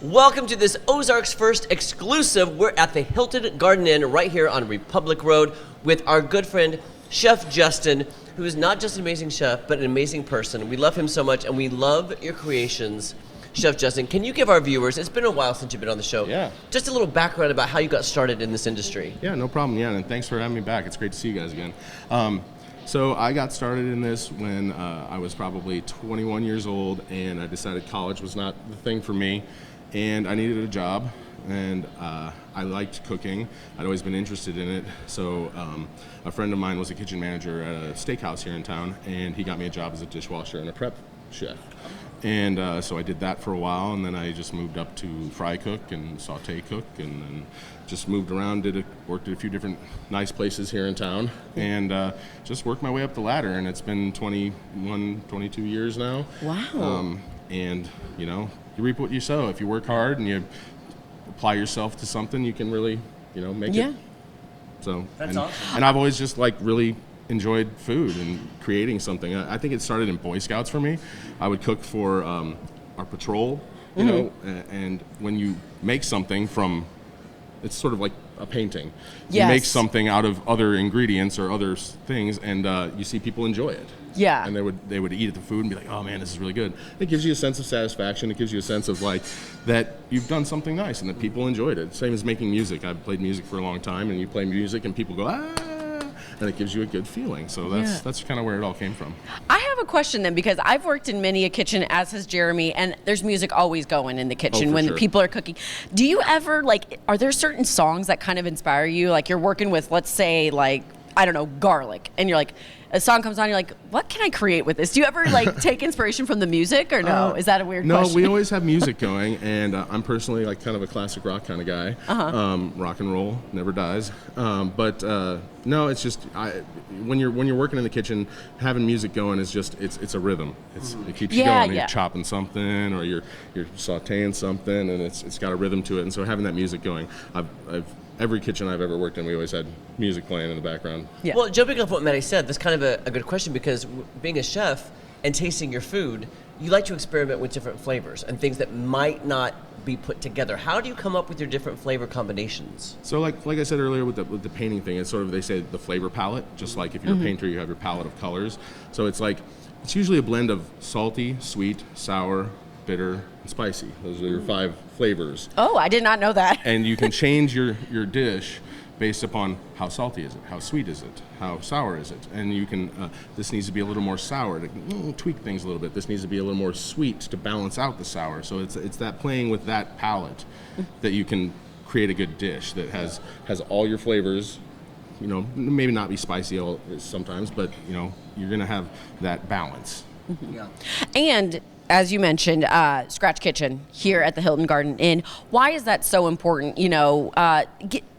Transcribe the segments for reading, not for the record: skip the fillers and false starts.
Welcome to this Ozarks First exclusive. We're at the Hilton Garden Inn right here on Republic Road with our good friend, Chef Justin, who is not just an amazing chef, but an amazing person. We love him so much, and we love your creations. Chef Justin, can you give our viewers, it's been a while since you've been on the show, just a little background about how you got started in this industry? Yeah, no problem. Yeah, and thanks for having me back. It's great to see you guys again. So I got started in this when I was probably 21 years old, and I decided college was not the thing for me, and I needed a job, and I liked cooking. I'd always been interested in it, so a friend of mine was a kitchen manager at a steakhouse here in town, and he got me a job as a dishwasher and a prep chef. And so I did that for a while, and then I just moved up to fry cook and saute cook, and then just moved around, worked at a few different nice places here in town, and just worked my way up the ladder, and it's been 21, 22 years now. Wow. And, you know, you reap what you sow. If you work hard and you apply yourself to something, you can really, make it. So That's awesome. And I've always just really enjoyed food and creating something. I think it started in Boy Scouts for me. I would cook for our patrol, you know, and when you make something from, it's sort of like a painting. You make something out of other ingredients or other things, and you see people enjoy it. Yeah. And they would eat at the food and be like, oh man, this is really good. It gives you a sense of satisfaction. It gives you a sense of that you've done something nice and that people enjoyed it. Same as making music. I've played music for a long time, and you play music and people go, and it gives you a good feeling. So that's kind of where it all came from. I have a question then, because I've worked in many a kitchen, as has Jeremy, and there's music always going in the kitchen when the people are cooking. Do you ever, are there certain songs that kind of inspire you? Like you're working with, let's say, I don't know, garlic, and you're like, a song comes on, you're like, what can I create with this? Do you ever take inspiration from the music, or no? Is that a weird question? No, we always have music going, and I'm personally kind of a classic rock kind of guy. Rock and roll never dies. But no, it's just when you're working in the kitchen, having music going is just it's a rhythm. It keeps you going. You're chopping something, or you're sautéing something, and it's got a rhythm to it. And so having that music going, every kitchen I've ever worked in, we always had music playing in the background. Yeah. Well, jumping off what Maddie said, that's kind of a good question, because being a chef and tasting your food, you like to experiment with different flavors and things that might not be put together. How do you come up with your different flavor combinations? So like I said earlier with the painting thing, it's sort of, they say the flavor palette, just like if you're a painter, you have your palette of colors. So it's usually a blend of salty, sweet, sour, bitter, and spicy. Those are your 5 flavors. Oh, I did not know that. And you can change your dish based upon how salty is it, how sweet is it, how sour is it. And you can, this needs to be a little more sour to tweak things a little bit. This needs to be a little more sweet to balance out the sour. So it's that playing with that palette that you can create a good dish that has all your flavors. Maybe not be spicy sometimes, but you're gonna have that balance. Yeah. And as you mentioned, Scratch Kitchen here at the Hilton Garden Inn. Why is that so important?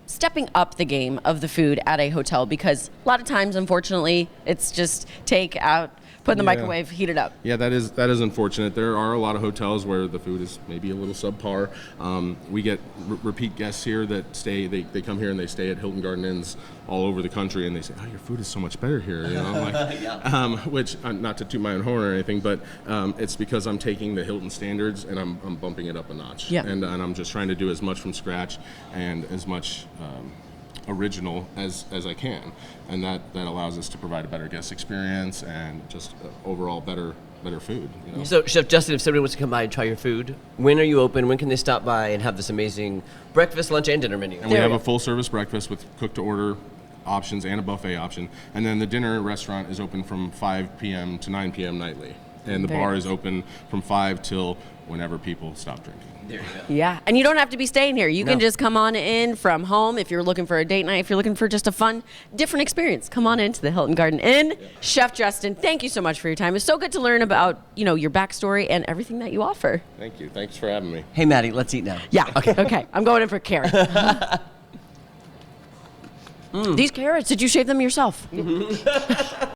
Stepping up the game of the food at a hotel, because a lot of times, unfortunately, it's just take out, put in the microwave, heat it up. Yeah, that is unfortunate. There are a lot of hotels where the food is maybe a little subpar. We get repeat guests here that stay. They come here and they stay at Hilton Garden Inns all over the country, and they say, "Oh, your food is so much better here." I'm like, which not to toot my own horn or anything, but it's because I'm taking the Hilton standards and I'm bumping it up a notch. Yeah. And I'm just trying to do as much from scratch and as much original as I can, and that allows us to provide a better guest experience and just overall better food. So, Chef Justin, if somebody wants to come by and try your food, when are you open? When can they stop by and have this amazing breakfast, lunch, and dinner menu? And we have a full service breakfast with cook-to-order options and a buffet option, and then the dinner restaurant is open from 5 p.m. to 9 p.m. nightly, and the bar is open from 5 till whenever people stop drinking. There you go. Yeah, and you don't have to be staying here. You can just come on in from home if you're looking for a date night, if you're looking for just a fun, different experience. Come on into the Hilton Garden Inn. Yeah. Chef Justin, thank you so much for your time. It's so good to learn about, your backstory and everything that you offer. Thank you. Thanks for having me. Hey, Maddie, let's eat now. Yeah. Okay. I'm going in for carrot. These carrots, did you shave them yourself?